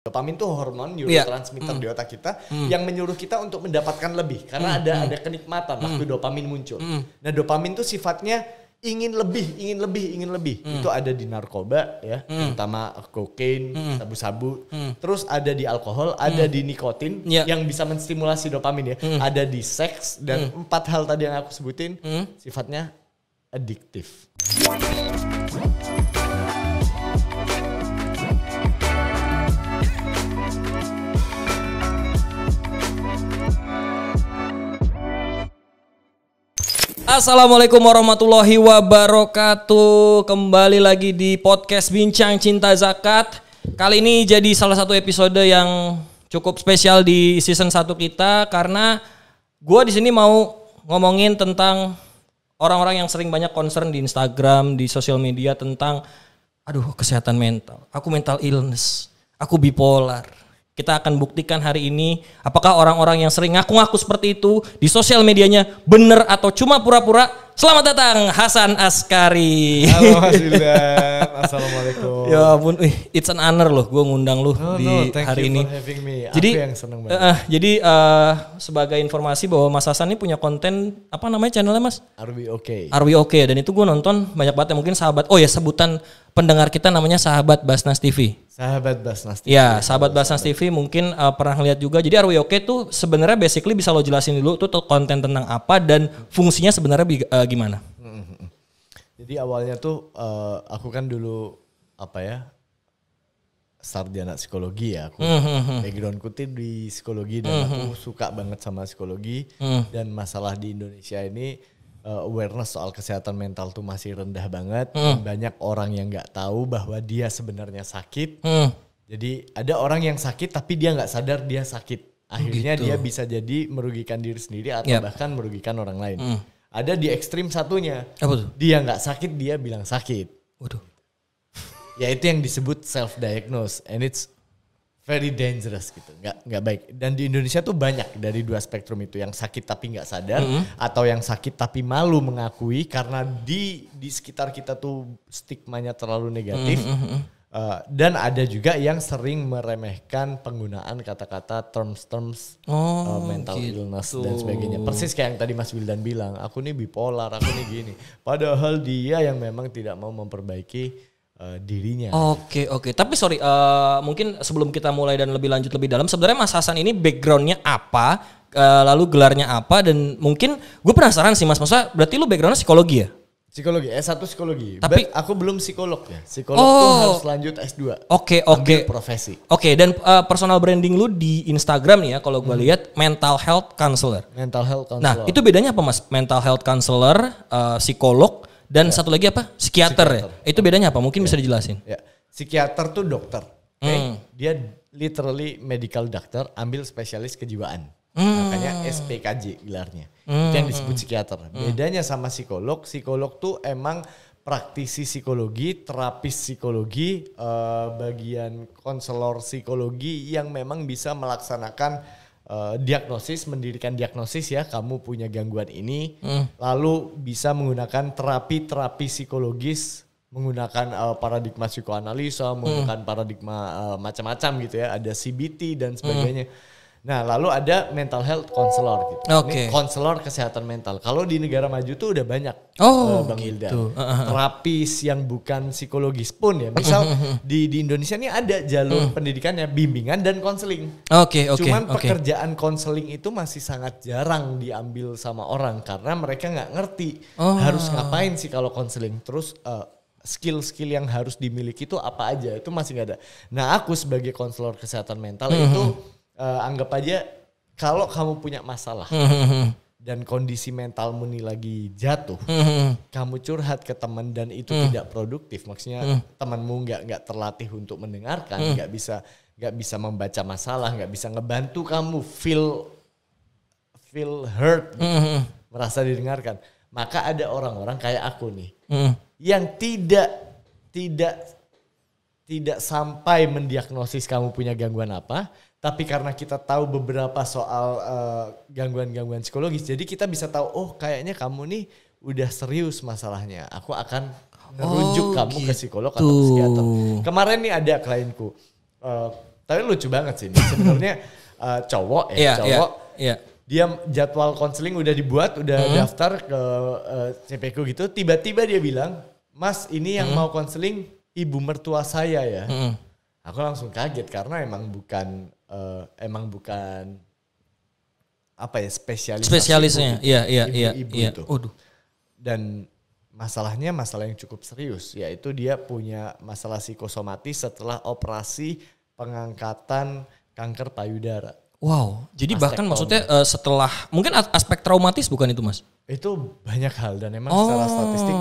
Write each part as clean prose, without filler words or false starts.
Dopamin tuh hormon neurotransmitter di otak kita yang menyuruh kita untuk mendapatkan lebih karena ada kenikmatan waktu dopamin muncul. Nah, dopamin tuh sifatnya ingin lebih. Itu ada di narkoba ya, terutama kokain, sabu-sabu. Terus ada di alkohol, ada di nikotin yang bisa menstimulasi dopamin ya. Ada di seks dan 4 hal tadi yang aku sebutin sifatnya adiktif. Assalamualaikum warahmatullahi wabarakatuh. Kembali lagi di podcast Bincang Cinta Zakat. Kali ini jadi salah satu episode yang cukup spesial di season 1 kita karena gue di sini mau ngomongin tentang orang-orang yang sering banyak concern di Instagram, di sosial media tentang kesehatan mental. Aku mental illness, aku bipolar. Kita akan buktikan hari ini apakah orang-orang yang sering ngaku-ngaku seperti itu di sosial medianya benar atau cuma pura-pura. Selamat datang Hasan Askari. Halo Mas Wildan. Assalamualaikum. Ya ampun, it's an honor loh gue ngundang lu di hari ini. Jadi yang seneng banget. Sebagai informasi bahwa Mas Hasan ini punya konten apa namanya channelnya Mas? Are We Okay. Are We Okay, dan itu gue nonton banyak banget ya, mungkin sahabat. Sebutan pendengar kita namanya sahabat Basnas TV. Sahabat Basnas TV. Ya, sahabat Basnas TV mungkin pernah lihat juga. Jadi Are We Okay tuh sebenarnya basically bisa lo jelasin dulu tuh konten tentang apa dan fungsinya sebenarnya gimana? Jadi awalnya tuh aku kan dulu sarjana psikologi ya. Aku backgroundku tuh di psikologi dan aku suka banget sama psikologi dan masalah di Indonesia ini awareness soal kesehatan mental tuh masih rendah banget. Banyak orang yang nggak tahu bahwa dia sebenarnya sakit. Jadi ada orang yang sakit tapi dia nggak sadar dia sakit. Akhirnya dia bisa jadi merugikan diri sendiri atau bahkan merugikan orang lain. Ada di ekstrim satunya. Apa tuh? Dia nggak sakit, dia bilang sakit. Waduh. Ya itu yang disebut self-diagnose and it's very dangerous gitu, nggak baik. Dan di Indonesia tuh banyak dari dua spektrum itu, yang sakit tapi nggak sadar atau yang sakit tapi malu mengakui karena di sekitar kita tuh stigmanya terlalu negatif. Dan ada juga yang sering meremehkan penggunaan kata-kata terms mental illness dan sebagainya. Persis kayak yang tadi Mas Wildan bilang, aku nih bipolar, aku nih gini. Padahal dia yang memang tidak mau memperbaiki dirinya. Oke. Tapi sorry, mungkin sebelum kita mulai dan lebih lanjut lebih dalam, sebenarnya Mas Hasan ini backgroundnya apa, lalu gelarnya apa, dan mungkin gue penasaran sih Mas, maksudnya berarti lu backgroundnya psikologi ya? Psikologi, S1 psikologi. Tapi aku belum psikolog ya. Psikolog tuh harus lanjut S2. Oke. Ambil profesi. Oke, dan personal branding lu di Instagram nih ya, kalau gue lihat mental health counselor. Mental health counselor. Nah, itu bedanya apa Mas? Mental health counselor, psikolog, dan satu lagi apa? Psikiater ya? Itu bedanya apa? Mungkin bisa dijelasin. Ya. Psikiater tuh dokter. Dia literally medical doctor, ambil spesialis kejiwaan. Makanya SPKJ gelarnya. Itu yang disebut psikiater. Bedanya sama psikolog tuh emang praktisi psikologi, terapis psikologi, bagian konselor psikologi yang memang bisa melaksanakan diagnosis, mendirikan diagnosis ya, kamu punya gangguan ini, lalu bisa menggunakan terapi psikologis, menggunakan paradigma psikoanalisa, menggunakan paradigma macam-macam gitu ya, ada CBT dan sebagainya. Nah, lalu ada mental health counselor gitu. Ini konselor kesehatan mental. Kalau di negara maju tuh udah banyak, Bang Wildan. Terapis yang bukan psikologis pun ya. Misal di Indonesia ini ada jalur pendidikannya, bimbingan dan konseling. Cuman pekerjaan konseling itu masih sangat jarang diambil sama orang karena mereka nggak ngerti harus ngapain sih kalau konseling. Terus skill-skill yang harus dimiliki itu apa aja, itu masih nggak ada. Nah, aku sebagai konselor kesehatan mental itu anggap aja kalau kamu punya masalah dan kondisi mentalmu nih lagi jatuh, kamu curhat ke teman dan itu tidak produktif, maksudnya temanmu nggak terlatih untuk mendengarkan, nggak bisa membaca masalah, nggak bisa ngebantu kamu feel hurt, merasa didengarkan, maka ada orang-orang kayak aku nih yang tidak sampai mendiagnosis kamu punya gangguan apa. Tapi karena kita tahu beberapa soal gangguan-gangguan psikologis, jadi kita bisa tahu, kayaknya kamu nih udah serius masalahnya. Aku akan ngerujuk kamu ke psikolog atau psikiater. Kemarin nih ada klienku, Tapi lucu banget sih. Sebenarnya cowok. Dia jadwal konseling udah dibuat, udah daftar ke CPku gitu. Tiba-tiba dia bilang, Mas ini yang mau konseling ibu mertua saya ya. Aku langsung kaget karena emang bukan apa ya spesialisnya. Ibu itu. Dan masalah yang cukup serius, yaitu dia punya masalah psikosomatis setelah operasi pengangkatan kanker payudara. Wow, jadi bahkan maksudnya setelah mungkin aspek traumatis bukan itu Mas? Itu banyak hal dan emang secara statistik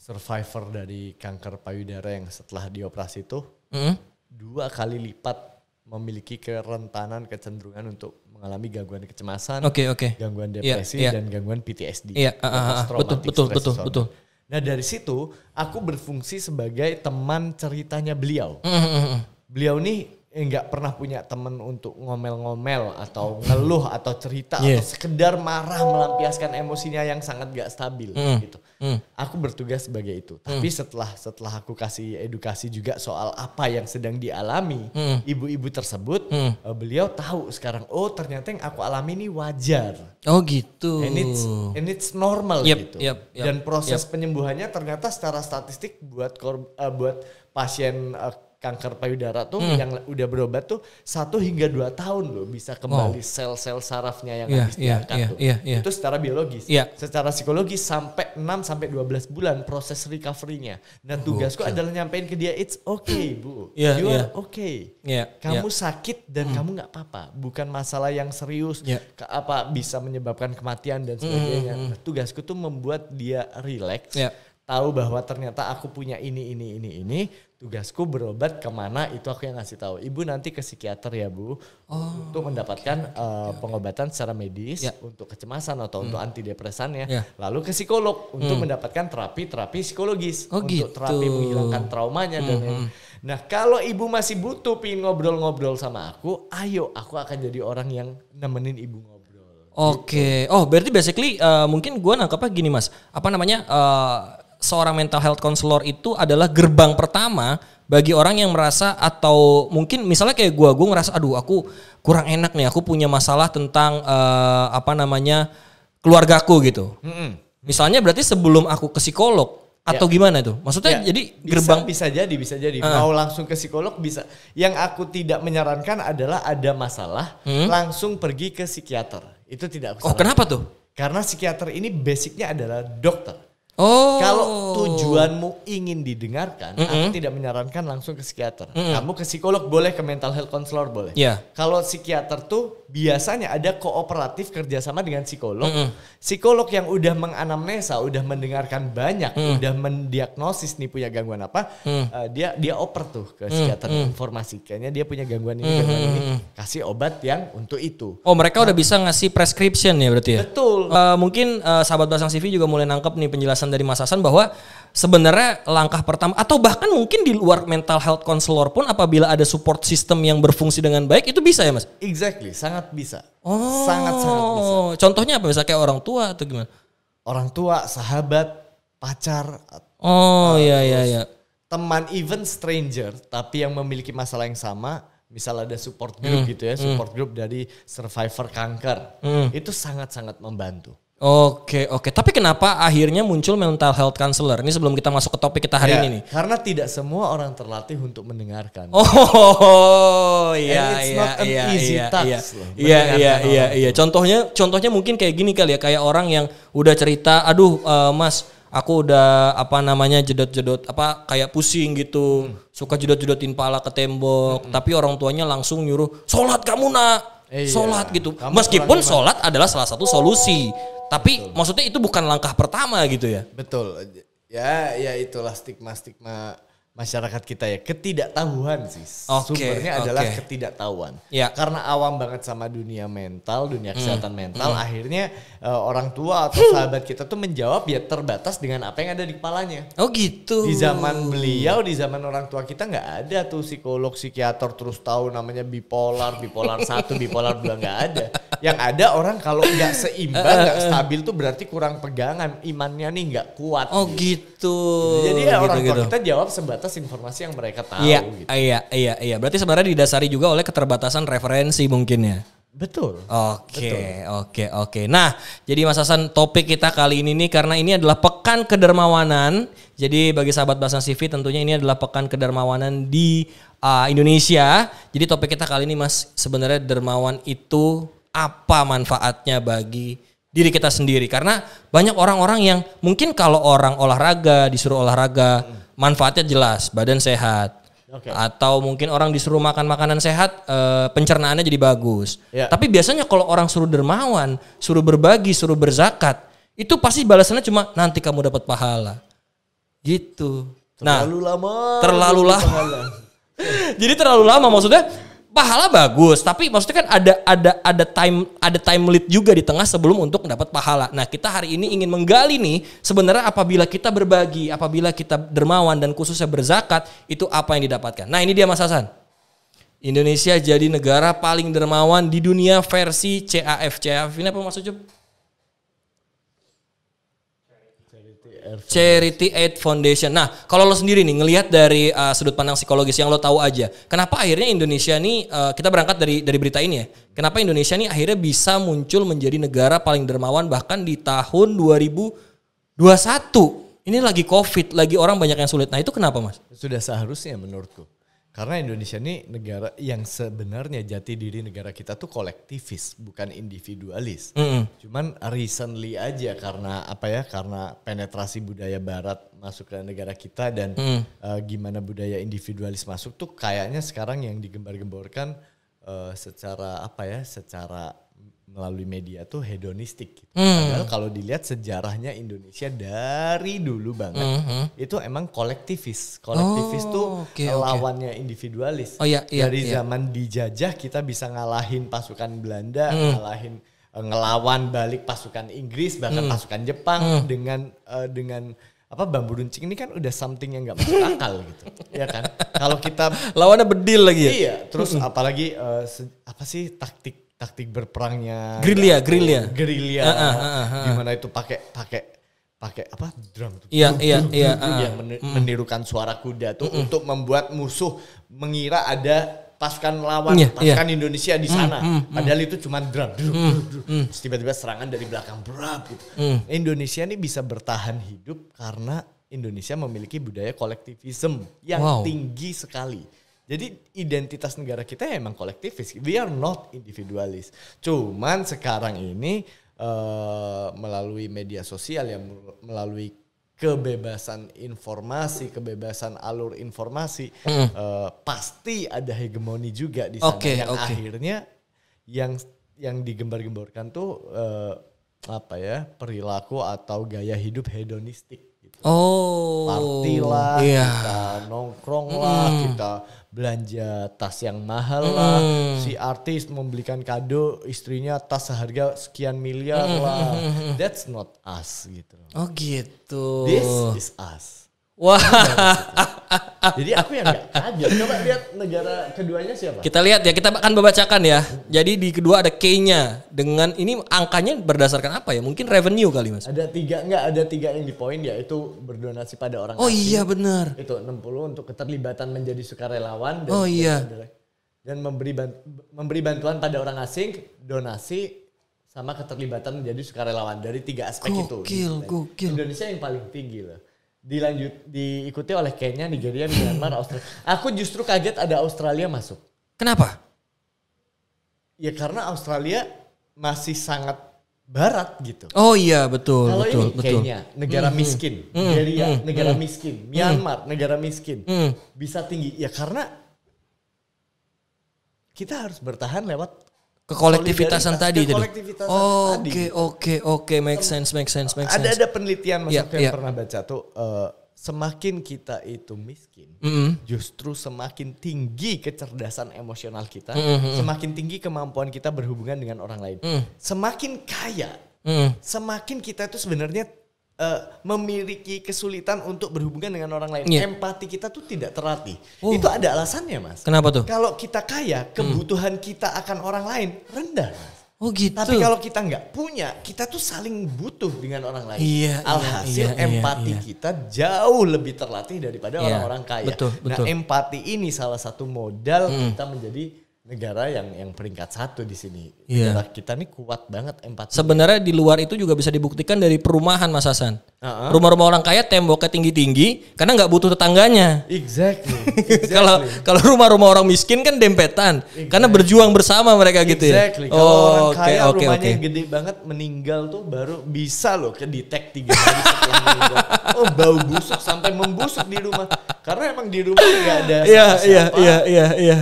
survivor dari kanker payudara yang setelah dioperasi itu 2 kali lipat memiliki kerentanan kecenderungan untuk mengalami gangguan kecemasan, gangguan depresi dan gangguan PTSD. Betul. Nah dari situ aku berfungsi sebagai teman ceritanya beliau. Beliau nih nggak pernah punya teman untuk ngomel-ngomel atau ngeluh atau cerita atau sekedar marah melampiaskan emosinya yang sangat gak stabil gitu. Aku bertugas sebagai itu. Tapi setelah aku kasih edukasi juga soal apa yang sedang dialami ibu-ibu tersebut, beliau tahu sekarang ternyata yang aku alami ini wajar. Oh gitu. And it's normal gitu. Dan proses penyembuhannya ternyata secara statistik buat pasien kanker payudara tuh yang udah berobat tuh 1 hingga 2 tahun loh bisa kembali sel-sel sarafnya yang habis diangkat tuh. Itu secara biologis. Secara psikologis sampai 6 sampai 12 bulan proses recovery-nya. Nah tugasku adalah nyampein ke dia, it's okay Bu. You are okay. Kamu sakit dan kamu gak apa-apa. Bukan masalah yang serius. Apa bisa menyebabkan kematian dan sebagainya. Nah, tugasku tuh membuat dia relax. Tahu bahwa ternyata aku punya ini. Tugasku berobat kemana itu aku yang ngasih tahu. Ibu nanti ke psikiater ya Bu, untuk mendapatkan pengobatan secara medis untuk kecemasan atau untuk antidepresannya. Lalu ke psikolog untuk mendapatkan terapi psikologis untuk terapi menghilangkan traumanya dan Nah kalau ibu masih butuh pingin ngobrol-ngobrol sama aku, ayo aku akan jadi orang yang nemenin ibu ngobrol. Oke. Oh berarti basically mungkin gue nangkapnya gini Mas. Seorang mental health counselor itu adalah gerbang pertama bagi orang yang merasa atau mungkin misalnya kayak gue ngerasa aduh aku kurang enak nih, aku punya masalah tentang keluargaku gitu. Misalnya berarti sebelum aku ke psikolog atau gimana tuh? Maksudnya jadi gerbang bisa jadi. Mau langsung ke psikolog bisa. Yang aku tidak menyarankan adalah ada masalah langsung pergi ke psikiater. Itu tidak aku sarankan. Kenapa tuh? Karena psikiater ini basicnya adalah dokter. Kalau tujuanmu ingin didengarkan, aku tidak menyarankan langsung ke psikiater. Kamu ke psikolog boleh, ke mental health counselor boleh. Kalau psikiater tuh biasanya ada kooperatif kerjasama dengan psikolog. Psikolog yang udah menganamnesa, udah mendengarkan banyak, udah mendiagnosis nih punya gangguan apa, dia oper tuh ke psikiater informasi. Kayaknya dia punya gangguan ini, kasih obat yang untuk itu. Mereka udah bisa ngasih prescription ya berarti ya? Betul. Mungkin sahabat Basang CV juga mulai nangkep nih penjelasan dari Mas Hasan bahwa sebenarnya langkah pertama atau bahkan mungkin di luar mental health counselor pun apabila ada support system yang berfungsi dengan baik itu bisa ya Mas? Exactly, sangat bisa. Sangat bisa. Contohnya apa? Misalnya kayak orang tua atau gimana? Orang tua, sahabat, pacar. Iya. Teman, even stranger tapi yang memiliki masalah yang sama. Misal ada support group gitu ya, support group dari survivor kanker. Itu sangat-sangat membantu. Oke. Tapi kenapa akhirnya muncul mental health counselor? Ini sebelum kita masuk ke topik kita hari ini nih. Karena tidak semua orang terlatih untuk mendengarkan. Iya. Contohnya mungkin kayak gini kali ya, kayak orang yang udah cerita, aduh Mas, aku udah jedot-jedot kayak pusing gitu, suka jedot-jedotin pala ke tembok, tapi orang tuanya langsung nyuruh sholat kamu nak. Sholat gitu. Meskipun sholat adalah salah satu solusi. Tapi maksudnya itu bukan langkah pertama gitu ya. Betul. Ya itulah stigma-stigma masyarakat kita ya. Ketidaktahuan sih. Sumbernya adalah ketidaktahuan. Karena awam banget sama dunia mental, dunia kesehatan mental. Akhirnya orang tua atau sahabat kita tuh menjawab ya terbatas dengan apa yang ada di kepalanya. Oh gitu. Di zaman beliau, di zaman orang tua kita nggak ada tuh psikolog, psikiater terus tahu namanya bipolar 1, bipolar 2 nggak ada. Yang ada orang kalau nggak seimbang, nggak stabil tuh berarti kurang pegangan, imannya nih nggak kuat. Oh gitu. Jadi ya orang tua kita jawab sebatas sebatas informasi yang mereka tahu. Iya, Gitu. iya. Berarti sebenarnya didasari juga oleh keterbatasan referensi mungkin ya. Betul. Oke. Nah, jadi Mas Hasan, topik kita kali ini nih karena ini adalah Pekan Kedermawanan. Jadi bagi sahabat Bahasa CV tentunya ini adalah Pekan Kedermawanan di Indonesia. Jadi topik kita kali ini Mas, sebenarnya dermawan itu apa manfaatnya bagi diri kita sendiri? Karena banyak orang-orang yang mungkin kalau orang olahraga, disuruh olahraga, manfaatnya jelas, badan sehat. Okay. Atau mungkin orang disuruh makan makanan sehat, pencernaannya jadi bagus. Yeah. Tapi biasanya kalau orang suruh dermawan, suruh berbagi, suruh berzakat, itu pasti balasannya cuma nanti kamu dapat pahala. Gitu. Terlalu lama. Jadi terlalu lama, maksudnya pahala bagus, tapi maksudnya kan ada time limit juga di tengah sebelum untuk mendapat pahala. Nah, kita hari ini ingin menggali nih sebenarnya apabila kita berbagi, apabila kita dermawan dan khususnya berzakat, itu apa yang didapatkan. Nah, ini dia Mas Hasan. Indonesia jadi negara paling dermawan di dunia versi CAF. CAF ini apa Mas Ucup? Charity Aid Foundation. Nah, kalau lo sendiri nih ngelihat dari sudut pandang psikologis yang lo tahu aja, kenapa akhirnya Indonesia nih kita berangkat dari berita ini ya. Kenapa Indonesia nih akhirnya bisa muncul menjadi negara paling dermawan bahkan di tahun 2021. Ini lagi Covid, lagi orang banyak yang sulit. Nah, itu kenapa, Mas? Sudah seharusnya menurutku. Karena Indonesia ini negara yang sebenarnya jati diri negara kita tuh kolektivis, bukan individualis. Cuman recently aja karena karena penetrasi budaya barat masuk ke negara kita dan gimana budaya individualis masuk tuh kayaknya sekarang yang digembar-gemborkan secara melalui media tuh hedonistik gitu. Padahal kalau dilihat sejarahnya Indonesia dari dulu banget itu emang kolektivis. Kolektivis tuh lawannya individualis. Dari zaman dijajah kita bisa ngalahin pasukan Belanda, ngelawan balik pasukan Inggris, bahkan pasukan Jepang dengan bambu runcing ini kan udah something yang nggak masuk akal gitu, ya kan? Kalau kita lawannya bedil lagi ya. Iya, terus apalagi taktik berperangnya gerilya gimana itu pakai drum tuh yang menirukan suara kuda tuh untuk membuat musuh mengira ada pasukan lawan pasukan Indonesia di sana padahal itu cuma drum terus tiba-tiba serangan dari belakang gitu. Indonesia ini bisa bertahan hidup karena Indonesia memiliki budaya kolektivisme yang tinggi sekali. Jadi identitas negara kita emang kolektivis. We are not individualis. Cuman sekarang ini melalui media sosial ya, melalui kebebasan informasi, kebebasan alur informasi, pasti ada hegemoni juga di sana akhirnya yang digembar-gemborkan tuh perilaku atau gaya hidup hedonistik. Gitu. Party lah, kita nongkrong lah, kita belanja tas yang mahal lah, si artis membelikan kado istrinya tas seharga sekian miliar lah. That's not us gitu. Oh gitu. This is us. Wah. Jadi aku yang gak kaget. Coba lihat negara keduanya siapa? Kita lihat ya, kita akan membacakan ya. Jadi di kedua ada K-nya. Dengan ini angkanya berdasarkan apa ya? Mungkin revenue kali Mas. Ada tiga yang di poin yaitu berdonasi pada orang asing. Oh iya benar. Itu 60 untuk keterlibatan menjadi sukarelawan. Dan memberi bantuan pada orang asing, donasi sama keterlibatan menjadi sukarelawan. Dari 3 aspek itu. Gokil. Indonesia yang paling tinggi lah. Diikuti oleh Kenya, Nigeria, Myanmar, Australia. Aku justru kaget ada Australia masuk. Kenapa? Ya karena Australia masih sangat barat gitu. Oh iya betul. Kalau betul. Kenya, negara miskin, Nigeria, negara miskin, Myanmar, negara miskin, bisa tinggi. Ya karena kita harus bertahan lewat kekolektivitasan tadi. Oke, make sense. Ada penelitian yang pernah baca tuh, semakin kita itu miskin, justru semakin tinggi kecerdasan emosional kita, semakin tinggi kemampuan kita berhubungan dengan orang lain. Semakin kaya, semakin kita itu sebenarnya memiliki kesulitan untuk berhubungan dengan orang lain. Empati kita tuh tidak terlatih. Itu ada alasannya Mas. Kenapa tuh? Kalau kita kaya, kebutuhan kita akan orang lain rendah Mas. Oh gitu. Tapi kalau kita nggak punya, kita tuh saling butuh dengan orang lain. Iya, Alhasil iya, empati iya. kita jauh lebih terlatih daripada Iya, orang-orang kaya. betul. Nah, empati ini salah satu modal kita menjadi negara yang peringkat 1 di sini. Iya. Negara kita nih kuat banget empati. Sebenarnya di luar itu juga bisa dibuktikan dari perumahan Mas Hasan. Uh-huh. Rumah-rumah orang kaya temboknya tinggi-tinggi karena nggak butuh tetangganya. Exactly. Kalau rumah-rumah orang miskin kan dempetan karena berjuang bersama mereka gitu ya. Exactly. Kalau orang kaya oke. rumahnya gede banget meninggal tuh baru bisa loh kedetek 3 hari setelah meninggal. Oh bau busuk sampai membusuk di rumah. Karena emang di rumah nggak ada siapa-siapa.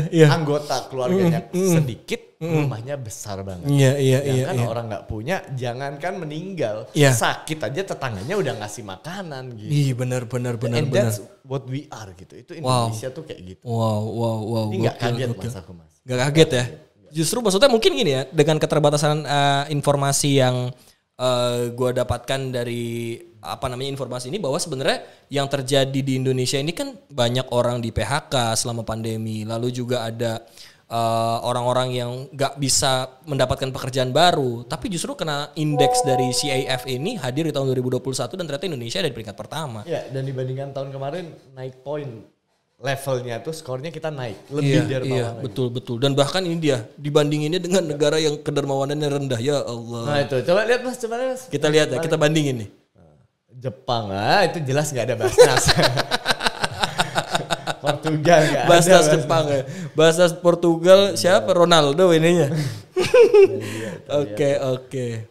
Iya. Anggota keluarganya sedikit, rumahnya besar banget. Iya. Kan orang nggak punya, jangankan meninggal, Iya. sakit aja tetangganya udah ngasih makanan gitu. Ih benar. And that's what we are gitu. Itu Indonesia tuh kayak gitu. Wow. Ini nggak kaget mas aku mas. Gak kaget ya. Justru maksudnya mungkin gini ya, dengan keterbatasan informasi yang gue dapatkan dari informasi ini, bahwa sebenarnya yang terjadi di Indonesia ini kan banyak orang di PHK selama pandemi, lalu juga ada orang-orang yang gak bisa mendapatkan pekerjaan baru, tapi justru kena indeks dari CAF ini hadir di tahun 2021 dan ternyata Indonesia ada di peringkat pertama. Ya, dan dibandingkan tahun kemarin naik poin levelnya tuh, skornya kita naik lebih dermawan. Iya, betul. Dan bahkan ini dia dibandinginnya dengan negara yang kedermawanannya rendah. Ya Allah. Nah itu, coba lihat mas. Kita lihat ya, kita bandingin nih. Jepang, itu jelas nggak ada Basnas. Portugal nggak ada. Basnas Jepang ya. Basnas Portugal siapa? Ronaldo ininya. Oke.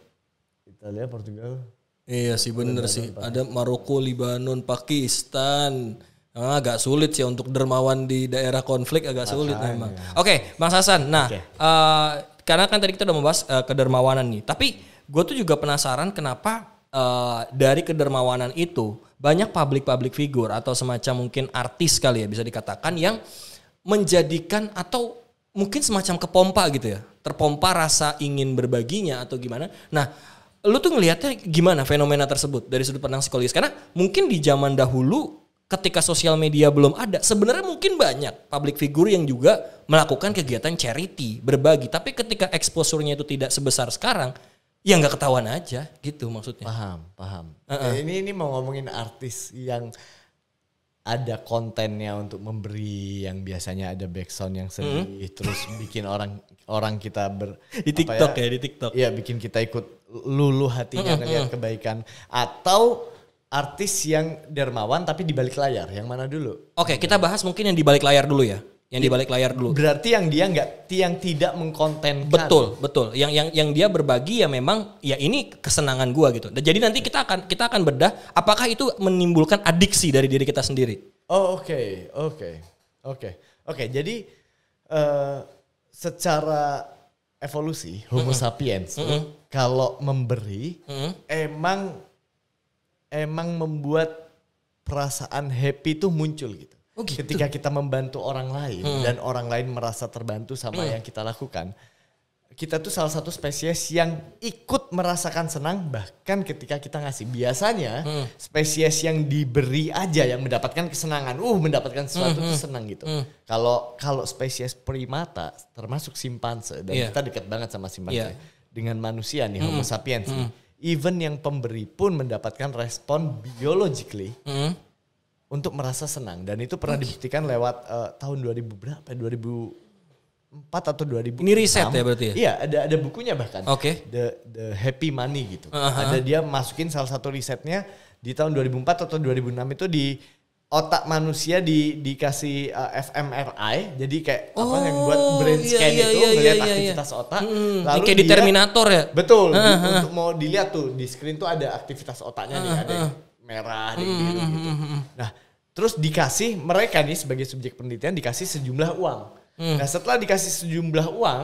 Italia, Portugal. Iya sih bener sih. Ada Maroko, Libanon, Pakistan. Agak sulit sih untuk dermawan di daerah konflik, agak sulit memang. Oke, Bang Hasan. Nah, karena kan tadi kita udah membahas kedermawanan nih. Tapi gue tuh juga penasaran kenapa dari kedermawanan itu banyak public figure atau semacam mungkin artis kali ya bisa dikatakan yang menjadikan atau mungkin semacam kepompa gitu ya, terpompa rasa ingin berbaginya atau gimana. Nah, lu tuh ngelihatnya gimana fenomena tersebut dari sudut pandang psikologis? Karena mungkin di zaman dahulu ketika sosial media belum ada, sebenarnya mungkin banyak public figure yang juga melakukan kegiatan charity, berbagi. Tapi ketika exposure-nya itu tidak sebesar sekarang, ya nggak ketahuan aja gitu maksudnya. Paham. Ini mau ngomongin artis yang ada kontennya untuk memberi, yang biasanya ada backsound yang sedih, terus bikin orang kita di TikTok di TikTok. Iya, bikin kita ikut luluh hatinya ngeliat kebaikan. Atau artis yang dermawan tapi di balik layar, yang mana dulu? Oke, kita bahas mungkin yang di balik layar dulu ya. Yang di balik layar dulu. Berarti yang dia yang tidak mengkontenkan. Betul. Yang dia berbagi ya memang ya ini kesenangan gua gitu. Dan jadi nanti kita akan bedah apakah itu menimbulkan adiksi dari diri kita sendiri. Oh, oke. Jadi secara evolusi Homo sapiens kalau memberi emang membuat perasaan happy itu muncul gitu. Oh gitu. Ketika kita membantu orang lain dan orang lain merasa terbantu sama yang kita lakukan, kita tuh salah satu spesies yang ikut merasakan senang bahkan ketika kita ngasih. Biasanya spesies yang diberi aja yang mendapatkan kesenangan, mendapatkan sesuatu tuh senang gitu. Kalau spesies primata termasuk simpanse, dan kita dekat banget sama simpanse dengan manusia nih Homo sapiens nih. Even yang pemberi pun mendapatkan respon biologically untuk merasa senang, dan itu pernah dibuktikan lewat tahun 2000 berapa? 2004 atau 2006. Ini riset ya berarti ya? Iya, ada bukunya bahkan. Oke. The Happy Money gitu. Ada dia masukin salah satu risetnya di tahun 2004 atau 2006 itu di otak manusia dikasih fMRI, jadi kayak yang buat brain scan ngelihat aktivitas otak. Lalu kayak di Terminator ya? Betul. Untuk mau dilihat tuh di screen tuh ada aktivitas otaknya nih, ada yang merah, ada yang biru gitu. Nah, terus dikasih mereka nih sebagai subjek penelitian dikasih sejumlah uang. Nah, setelah dikasih sejumlah uang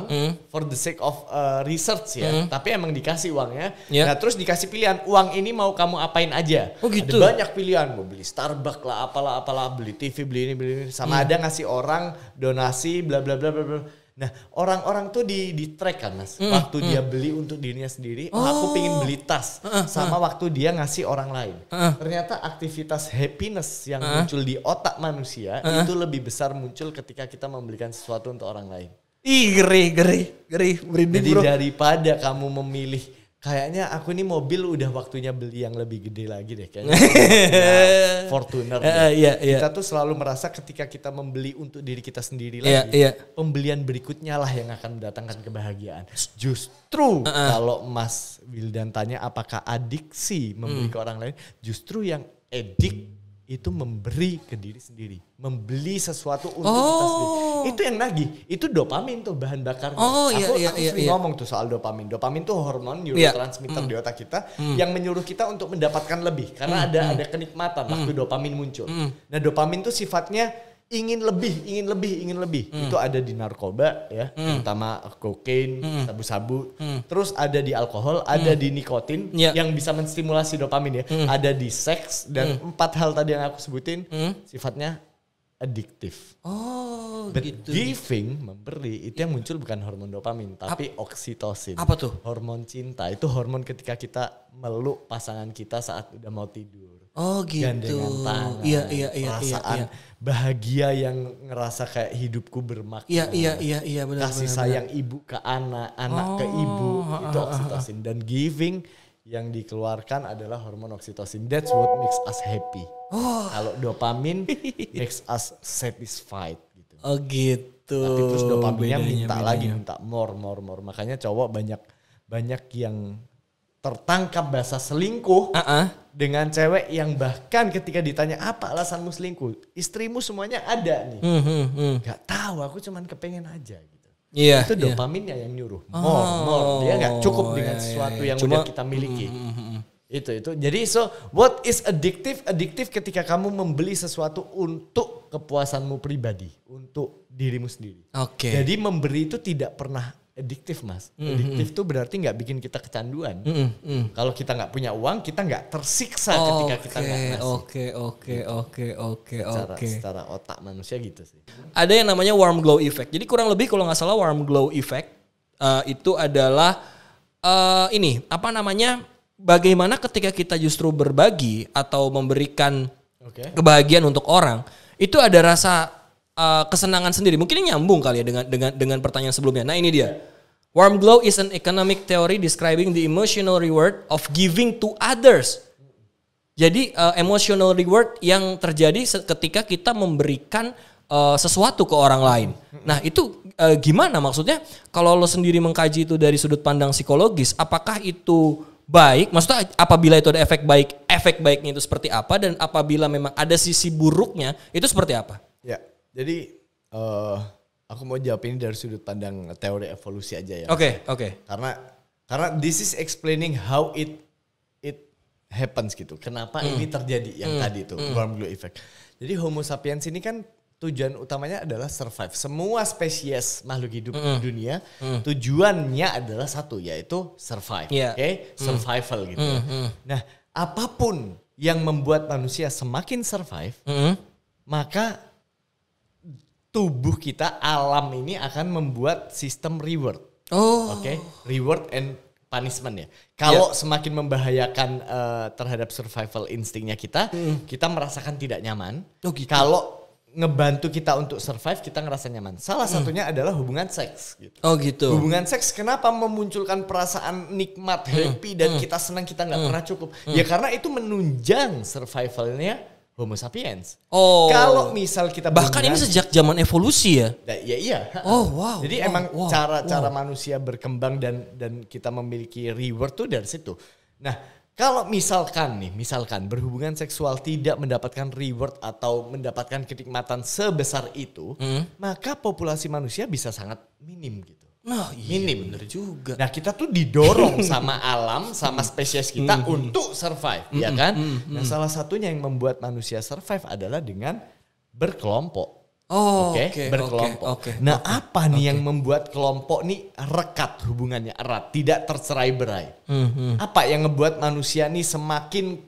for the sake of research ya, tapi emang dikasih uangnya. Nah, terus dikasih pilihan, uang ini mau kamu apain aja. Oh gitu. Ada banyak pilihan, mau beli Starbucks lah, apalah, beli TV, beli ini, sama ada ngasih orang donasi, bla bla bla bla bla. Nah, orang-orang tuh di track kan mas, waktu dia beli untuk dirinya sendiri, aku pengen beli tas, sama waktu dia ngasih orang lain. Ternyata aktivitas happiness yang muncul di otak manusia itu lebih besar muncul ketika kita membelikan sesuatu untuk orang lain. Ih, geri, merinding Jadi bro. daripada kamu memilih, kayaknya aku nih mobil udah waktunya beli yang lebih gede lagi deh. Kayaknya Fortuner deh. Iya. Kita tuh selalu merasa ketika kita membeli untuk diri kita sendiri lagi, Iya. pembelian berikutnya lah yang akan mendatangkan kebahagiaan. Justru kalau Mas Wildan tanya apakah adiksi memberi ke orang lain, justru yang edik itu memberi ke diri sendiri, membeli sesuatu untuk kita sendiri. Itu yang nagih, itu dopamin tuh bahan bakarnya. Aku sering ngomong tuh soal dopamin. Dopamin tuh hormon neurotransmitter di otak kita yang menyuruh kita untuk mendapatkan lebih karena ada kenikmatan waktu dopamin muncul. Nah, dopamin tuh sifatnya ingin lebih. Itu ada di narkoba ya, terutama kokain, sabu-sabu. Terus ada di alkohol, ada di nikotin yang bisa menstimulasi dopamin ya. Ada di seks dan 4 hal tadi yang aku sebutin sifatnya adiktif. Oh, But gitu. giving, memberi, itu yang muncul bukan hormon dopamin tapi oksitosin. Apa tuh? Hormon cinta. Itu hormon ketika kita meluk pasangan kita saat udah mau tidur. Oh gitu. Gandengan tangan. Iya. Perasaan bahagia yang ngerasa kayak hidupku bermakna. Iya benar. Kasih sayang ibu ke anak, anak ke ibu, itu oksitosin. Dan giving yang dikeluarkan adalah hormon oksitosin. That's what makes us happy. Kalau dopamin makes us satisfied gitu. Oh gitu. Tapi terus dopaminnya minta lagi, minta more. Makanya cowok banyak yang tertangkap basah selingkuh dengan cewek yang bahkan ketika ditanya apa alasanmu selingkuh, istrimu semuanya ada nih. Gak tahu, aku cuman kepengen aja gitu. Iya. Itu dopaminnya yang nyuruh. More. Dia gak cukup dengan sesuatu yang udah kita miliki. Itu. Jadi what is addictive? Addictive ketika kamu membeli sesuatu untuk kepuasanmu pribadi, untuk dirimu sendiri. Oke. Jadi memberi itu tidak pernah adiktif, Mas. Adiktif tuh berarti nggak bikin kita kecanduan. Kalau kita nggak punya uang, kita nggak tersiksa ketika kita nggak ngasih. Oke. Secara otak manusia gitu sih. Ada yang namanya warm glow effect. Jadi kurang lebih kalau nggak salah warm glow effect itu adalah bagaimana ketika kita justru berbagi atau memberikan kebahagiaan untuk orang, itu ada rasa kesenangan sendiri. Mungkin ini nyambung kali ya dengan pertanyaan sebelumnya. Nah ini dia. Warm glow is an economic theory describing the emotional reward of giving to others. Jadi emotional reward yang terjadi ketika kita memberikan sesuatu ke orang lain. Nah itu gimana maksudnya? Kalau lo sendiri mengkaji itu dari sudut pandang psikologis, apakah itu baik? Maksudnya apabila itu ada efek baiknya itu seperti apa? Dan apabila memang ada sisi buruknya, itu seperti apa? Ya. Jadi aku mau jawab ini dari sudut pandang teori evolusi aja ya. Oke. Karena this is explaining how it happens gitu. Kenapa ini terjadi yang tadi itu warm glow effect. Jadi Homo sapiens ini kan tujuan utamanya adalah survive. Semua spesies makhluk hidup di dunia tujuannya adalah satu, yaitu survive. Survival gitu. Nah, apapun yang membuat manusia semakin survive, maka tubuh kita, alam ini akan membuat sistem reward. Reward and punishment ya. Kalau semakin membahayakan terhadap survival instingnya kita merasakan tidak nyaman. Kalau ngebantu kita untuk survive, kita ngerasa nyaman. Salah satunya adalah hubungan seks. Gitu. Oh gitu. Hubungan seks kenapa memunculkan perasaan nikmat, happy, dan kita senang, kita nggak pernah cukup. Ya karena itu menunjang survivalnya Homo sapiens. Kalau misal kita bahkan ini sejak zaman evolusi ya? Ya iya. Jadi emang cara manusia berkembang dan kita memiliki reward tuh dari situ. Nah, kalau misalkan berhubungan seksual tidak mendapatkan reward atau mendapatkan kenikmatan sebesar itu, maka populasi manusia bisa sangat minim gitu. Minim. Bener juga. Nah kita tuh didorong sama alam, sama spesies kita untuk survive, ya kan? Nah salah satunya yang membuat manusia survive adalah dengan berkelompok. Berkelompok. Apa nih yang membuat kelompok nih rekat hubungannya erat, tidak tercerai-berai? Apa yang ngebuat manusia nih semakin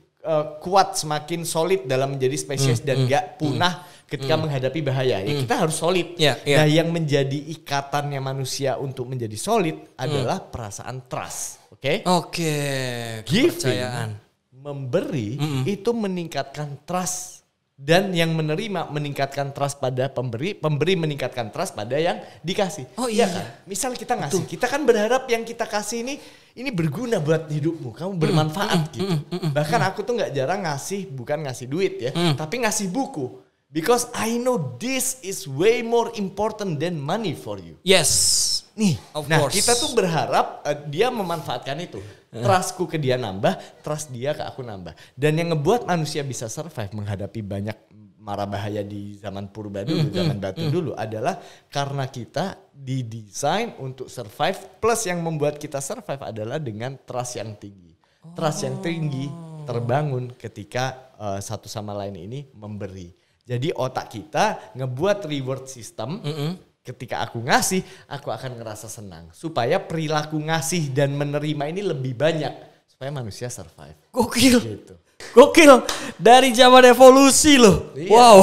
kuat, semakin solid dalam menjadi spesies dan gak punah ketika menghadapi bahaya? Ya kita harus solid. Nah yang menjadi ikatannya manusia untuk menjadi solid adalah perasaan trust. Kepercayaan. Memberi itu meningkatkan trust Dan yang menerima meningkatkan trust pada pemberi, pemberi meningkatkan trust pada yang dikasih. Oh iya kan? Misal kita ngasih, kita kan berharap yang kita kasih ini berguna buat hidupmu, kamu bermanfaat gitu. Bahkan aku tuh nggak jarang ngasih, bukan ngasih duit ya, tapi ngasih buku. Because I know this is way more important than money for you. Yes. Nih, of nah course. kita tuh berharap dia memanfaatkan itu. Trustku ke dia nambah, trust dia ke aku nambah. Dan yang ngebuat manusia bisa survive menghadapi banyak mara bahaya di zaman purba dulu, zaman batu dulu adalah karena kita didesain untuk survive. Plus yang membuat kita survive adalah dengan trust yang tinggi. Trust yang tinggi terbangun ketika satu sama lain ini memberi. Jadi otak kita ngebuat reward system. Ketika aku ngasih, aku akan ngerasa senang. Supaya perilaku ngasih dan menerima ini lebih banyak. Supaya manusia survive. Gokil. Gitu. Gokil. Dari zaman evolusi loh. Iya. Wow.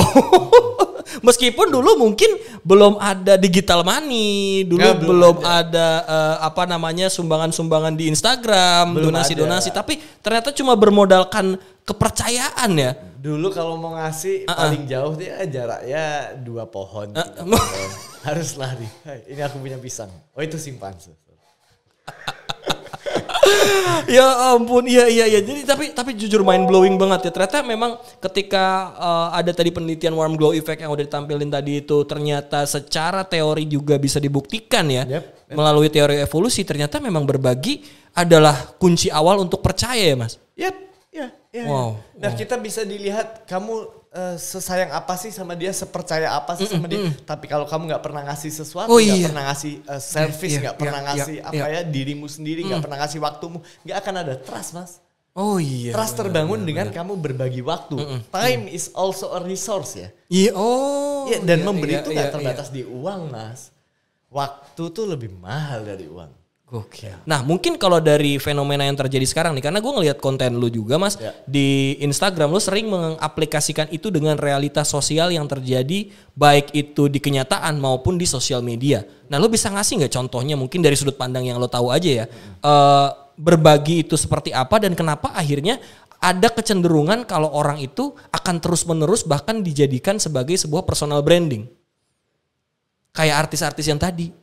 Meskipun dulu mungkin belum ada digital money. Dulu Nggak, belum ada sumbangan-sumbangan di Instagram. Belum Donasi-donasi. ada. Tapi ternyata cuma bermodalkan kepercayaan ya. Dulu kalau mau ngasih paling jauh dia jaraknya 2 pohon. 3 pohon. Harus lari. Hai, ini aku punya pisang. Oh itu simpanse. Ya ampun, iya. Jadi tapi jujur mind blowing banget ya. Ternyata memang ketika ada tadi penelitian warm glow effect yang udah ditampilin tadi itu ternyata secara teori juga bisa dibuktikan ya. Yep. Melalui teori evolusi ternyata memang berbagi adalah kunci awal untuk percaya ya, Mas. Yap. Ya. Wow. Nah kita bisa dilihat kamu sesayang apa sih sama dia, sepercaya apa sih sama dia. Tapi kalau kamu nggak pernah ngasih sesuatu, nggak pernah ngasih service, nggak pernah ngasih dirimu sendiri, nggak pernah ngasih waktumu, nggak akan ada trust, Mas. Oh iya. Trust terbangun dengan kamu berbagi waktu. Time is also a resource ya. Iya. Oh. Ya, dan memberi itu nggak terbatas di uang, Mas. Waktu tuh lebih mahal dari uang. Gokil. Nah mungkin kalau dari fenomena yang terjadi sekarang nih, karena gue ngelihat konten lu juga Mas, di Instagram lu sering mengaplikasikan itu dengan realitas sosial yang terjadi baik itu di kenyataan maupun di sosial media. Nah lu bisa ngasih nggak contohnya mungkin dari sudut pandang yang lo tahu aja ya, berbagi itu seperti apa dan kenapa akhirnya ada kecenderungan kalau orang itu akan terus menerus bahkan dijadikan sebagai sebuah personal branding. Kayak artis-artis yang tadi.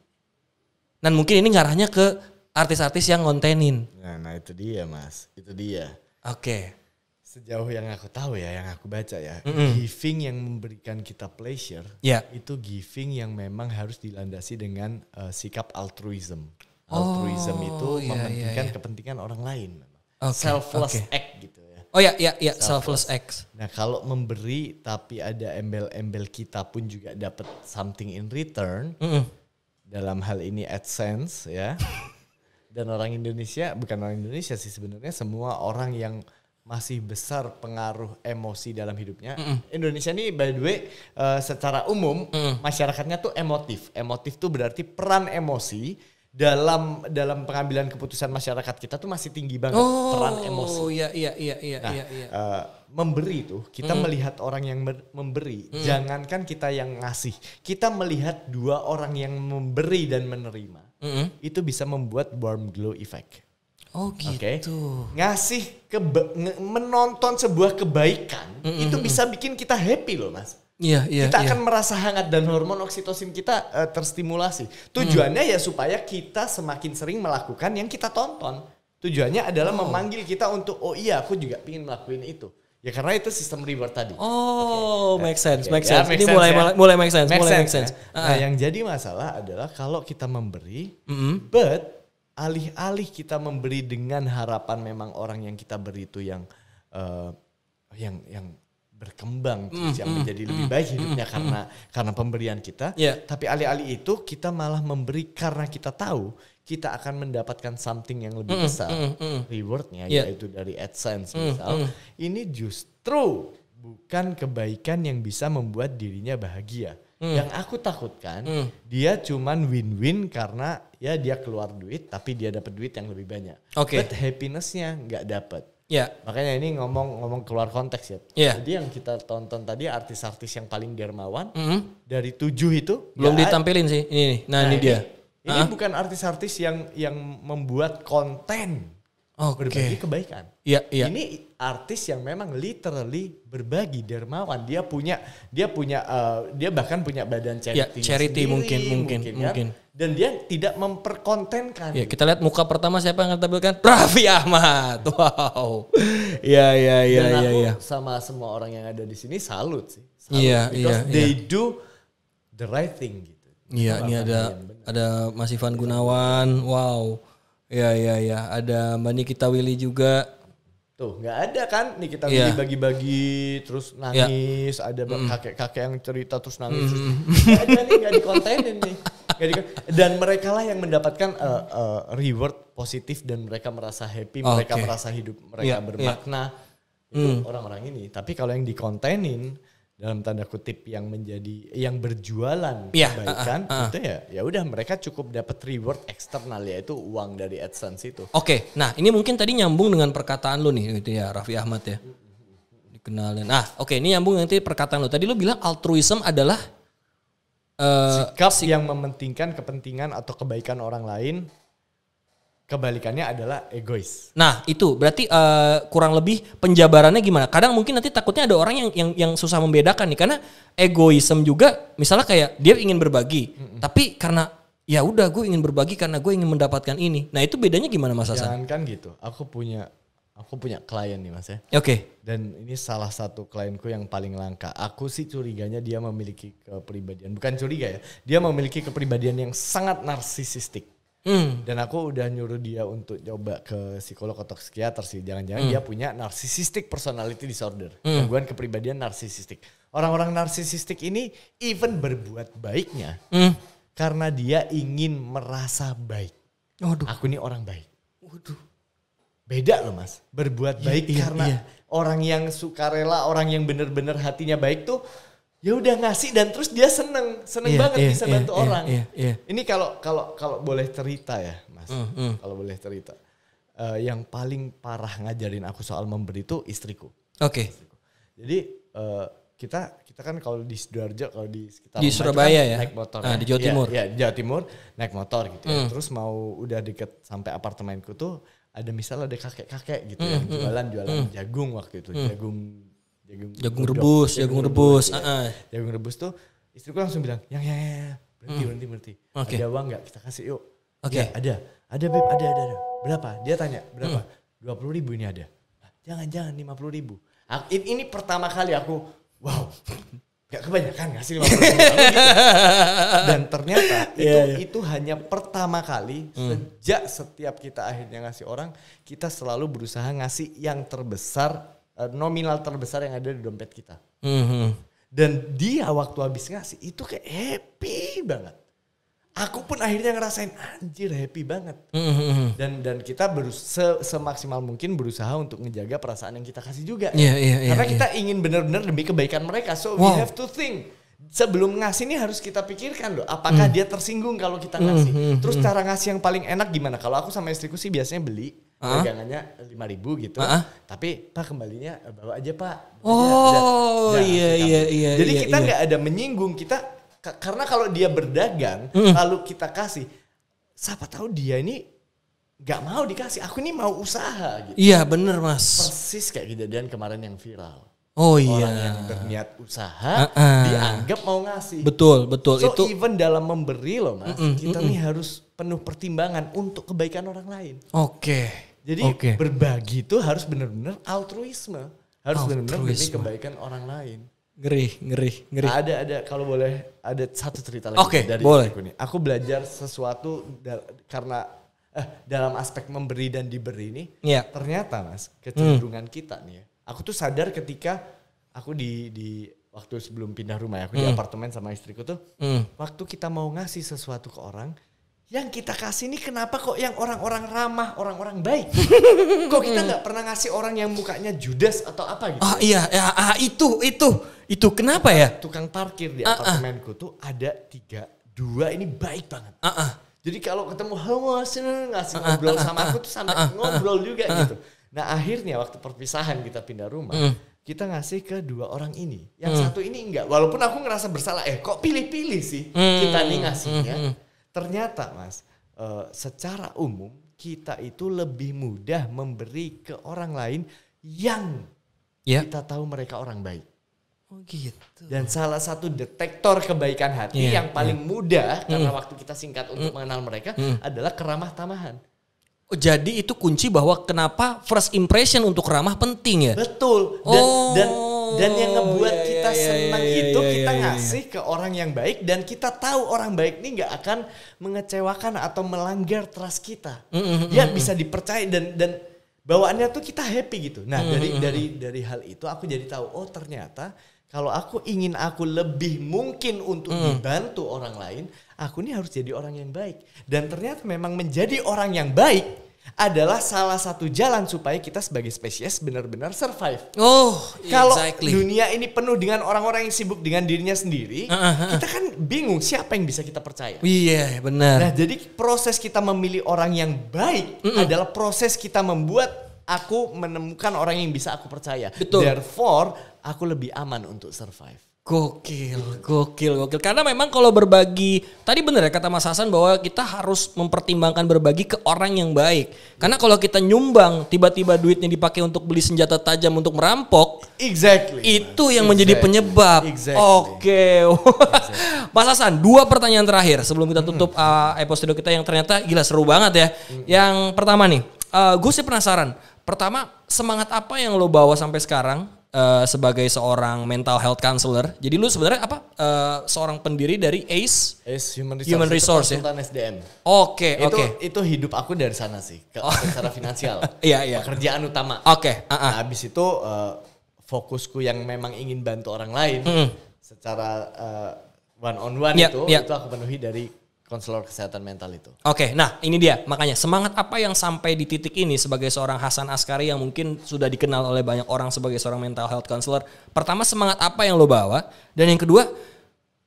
Dan mungkin ini ngarahnya ke artis-artis yang ngontenin. Nah itu dia Mas, itu dia. Oke. Sejauh yang aku tahu ya, yang aku baca ya, giving yang memberikan kita pleasure, itu giving yang memang harus dilandasi dengan sikap altruism. Altruism itu mementingkan kepentingan orang lain. Selfless act gitu ya. Oh ya, selfless act. Nah kalau memberi tapi ada embel-embel kita pun juga dapat something in return. Dalam hal ini AdSense ya. Dan orang Indonesia, bukan orang Indonesia sih sebenarnya, semua orang yang masih besar pengaruh emosi dalam hidupnya. Indonesia ini by the way secara umum masyarakatnya tuh emotif. Emotif tuh berarti peran emosi dalam pengambilan keputusan masyarakat kita tuh masih tinggi banget, peran emosi. Oh iya. Memberi tuh kita melihat orang yang memberi, jangankan kita yang ngasih, kita melihat 2 orang yang memberi dan menerima, itu bisa membuat warm glow effect. Oh gitu. Okay? Ngasih menonton sebuah kebaikan itu bisa bikin kita happy loh Mas. Iya. Kita akan merasa hangat dan hormon oksitosin kita terstimulasi. Tujuannya ya supaya kita semakin sering melakukan yang kita tonton. Tujuannya adalah memanggil kita untuk oh iya aku juga pengen melakukan itu. Ya karena itu sistem reward tadi. Oh, make sense. Ya, Ini mulai make sense. Nah, yang jadi masalah adalah kalau kita memberi, but alih-alih kita memberi dengan harapan memang orang yang kita beri itu yang berkembang, yang menjadi lebih baik hidupnya karena pemberian kita. Tapi alih-alih itu kita malah memberi karena kita tahu kita akan mendapatkan something yang lebih besar, rewardnya yaitu dari AdSense misal. Ini justru bukan kebaikan yang bisa membuat dirinya bahagia. Yang aku takutkan dia cuman win-win karena ya dia keluar duit tapi dia dapat duit yang lebih banyak. But happiness-nya nggak dapat. Makanya ini ngomong keluar konteks ya. Jadi yang kita tonton tadi artis-artis yang paling dermawan dari 7 itu belum ditampilin sih ini. Nah ini dia. Ini bukan artis-artis yang membuat konten berbagi kebaikan. Iya. Ini artis yang memang literally berbagi, dermawan. Dia bahkan punya badan charity sendiri, mungkin. Dan dia tidak memperkontenkan. Ya, kita lihat muka pertama siapa yang tampilkan? Raffi Ahmad. Wow. Iya. Sama semua orang yang ada di sini salut sih. Iya. They do the right thing gitu. Iya, ini ada Mas Ivan Gunawan. Wow. Iya. Ada Mbak Nikita Willy juga. Tuh, nggak ada kan? Nikita Willy bagi-bagi terus nangis. Ada kakek-kakek yang cerita terus nangis. Nggak ada nih, nggak dikontenin nih. Dan mereka lah yang mendapatkan reward positif dan mereka merasa happy, mereka merasa hidup mereka bermakna. Itu orang-orang ini. Tapi kalau yang dikontenin dalam tanda kutip yang berjualan kebaikan itu ya udah mereka cukup dapat reward eksternal yaitu uang dari AdSense itu. Oke. Nah, ini mungkin tadi nyambung dengan perkataan lu nih gitu ya, Raffi Ahmad ya. Dikenalin. Ini nyambung nanti perkataan lu. Tadi lu bilang altruism adalah sikap yang mementingkan kepentingan atau kebaikan orang lain. Kebalikannya adalah egois. Nah itu berarti kurang lebih penjabarannya gimana? Kadang mungkin nanti takutnya ada orang yang susah membedakan nih, karena egoisme juga misalnya kayak dia ingin berbagi, tapi karena ya udah gue ingin berbagi karena gue ingin mendapatkan ini. Nah itu bedanya gimana Mas Hasan? Jangan kan gitu. Aku punya klien nih Mas ya. Oke. Dan ini salah satu klienku yang paling langka. Aku sih curiganya dia memiliki kepribadian, bukan curiga ya. Dia memiliki kepribadian yang sangat narsisistik. Dan aku udah nyuruh dia untuk coba ke psikolog atau psikiater sih. Jangan-jangan dia punya narcissistic personality disorder. Gangguan kepribadian narsisistik. Orang-orang narsisistik ini even berbuat baiknya karena dia ingin merasa baik. Aku ini orang baik. Beda loh Mas. Berbuat baik karena orang yang sukarela, orang yang benar-benar hatinya baik tuh ya udah ngasih dan terus dia seneng banget bisa bantu orang. Ini kalau boleh cerita ya Mas, kalau boleh cerita, yang paling parah ngajarin aku soal memberi itu istriku. Oke. Jadi kita kan kalau di Sidoarjo, kalau di sekitar di Surabaya kan ya, naik motor. Di Jawa Timur. Ya, Jawa Timur naik motor gitu. Ya. Terus mau udah deket sampai apartemenku tuh ada misalnya ada kakek-kakek gitu yang jualan jagung waktu itu, jagung rebus. Jagung rebus tuh istriku langsung bilang, yang berhenti. Okay. Ada uang nggak? Kita kasih yuk. Oke. Ya, ada Beb, ada. Berapa? Dia tanya berapa? 20.000 ini ada. Jangan 50.000. Ini pertama kali aku, wow, nggak kebanyakan ngasih 50.000 gitu. Dan ternyata itu hanya pertama kali sejak setiap kita akhirnya ngasih orang, kita selalu berusaha ngasih yang terbesar. Nominal terbesar yang ada di dompet kita. Dan dia waktu habis ngasih itu kayak happy banget. Aku pun akhirnya ngerasain anjir happy banget. Dan kita semaksimal mungkin berusaha untuk ngejaga perasaan yang kita kasih juga. Karena kita ingin benar-benar demi kebaikan mereka. So we have to think. Sebelum ngasih ini harus kita pikirkan loh. Apakah dia tersinggung kalau kita ngasih. Terus cara ngasih yang paling enak gimana? Kalau aku sama istriku sih biasanya beli. Dagangannya 5.000 gitu. Tapi Pak kembalinya bawa aja Pak. Iya. Jadi kita nggak ada menyinggung. Kita karena kalau dia berdagang lalu kita kasih, siapa tahu dia ini nggak mau dikasih. Aku ini mau usaha gitu. Iya bener Mas. Persis kayak kejadian kemarin yang viral. Orang yang berniat usaha dianggap mau ngasih. Betul. So itu even dalam memberi loh Mas, kita nih harus penuh pertimbangan untuk kebaikan orang lain. Jadi berbagi itu harus benar-benar altruisme. Harus benar-benar demi kebaikan orang lain. Ngeri. Ada kalau boleh ada satu cerita lagi dari istriku nih. Aku belajar sesuatu karena dalam aspek memberi dan diberi ini. Ternyata Mas, kecenderungan kita nih ya. Aku tuh sadar ketika aku di waktu sebelum pindah rumah ya, aku di apartemen sama istriku tuh, waktu kita mau ngasih sesuatu ke orang, yang kita kasih ini kenapa kok yang orang-orang ramah, orang-orang baik? Kok kita nggak pernah ngasih orang yang mukanya judes atau apa gitu? Itu kenapa ya? Tukang parkir di apartemenku tuh ada 2 ini baik banget. Jadi kalau ketemu ngasih ngobrol sama aku tuh sampai ngobrol juga gitu. Nah akhirnya waktu perpisahan kita pindah rumah, kita ngasih ke 2 orang ini. Yang satu ini enggak, walaupun aku ngerasa bersalah, kok pilih-pilih sih kita nih ngasihnya. Ternyata Mas, secara umum kita itu lebih mudah memberi ke orang lain yang kita tahu mereka orang baik. Oh gitu. Dan salah satu detektor kebaikan hati yang paling mudah karena waktu kita singkat untuk mengenal mereka adalah keramah tamahan. Oh, jadi itu kunci bahwa kenapa first impression untuk ramah penting ya? Betul. Dan yang ngebuat kita senang itu kita ngasih ke orang yang baik dan kita tahu orang baik ini nggak akan mengecewakan atau melanggar trust kita. Dia bisa dipercaya dan bawaannya tuh kita happy gitu. Nah dari hal itu aku jadi tahu oh ternyata kalau aku ingin aku lebih mungkin untuk dibantu orang lain, aku ini harus jadi orang yang baik. Dan ternyata memang menjadi orang yang baik adalah salah satu jalan supaya kita sebagai spesies benar-benar survive. Oh, kalau exactly. Dunia ini penuh dengan orang-orang yang sibuk dengan dirinya sendiri, kita kan bingung siapa yang bisa kita percaya. Iya, benar. Nah, jadi proses kita memilih orang yang baik adalah proses kita membuat aku menemukan orang yang bisa aku percaya. Betul. Therefore, aku lebih aman untuk survive. Gokil. Karena memang kalau berbagi, tadi benar ya kata Mas Hasan bahwa kita harus mempertimbangkan berbagi ke orang yang baik. Karena kalau kita nyumbang, tiba-tiba duitnya dipakai untuk beli senjata tajam untuk merampok. Exactly. Itu yang menjadi penyebab. Exactly. Oke. Mas Hasan, 2 pertanyaan terakhir sebelum kita tutup episode kita yang ternyata gila seru banget ya. Yang pertama nih, gue sih penasaran. Pertama, semangat apa yang lo bawa sampai sekarang sebagai seorang mental health counselor? Jadi lu sebenarnya apa? Seorang pendiri dari ACE Human Resource ya? Konsultan SDM. Oke. Itu hidup aku dari sana sih, secara finansial. Iya. Pekerjaan utama. Oke. Nah, habis itu fokusku yang memang ingin bantu orang lain secara one on one itu aku penuhi dari konselor kesehatan mental itu. Oke, nah ini dia makanya semangat apa yang sampai di titik ini sebagai seorang Hasan Askari yang mungkin sudah dikenal oleh banyak orang sebagai seorang mental health counselor. Pertama, semangat apa yang lo bawa, dan yang kedua,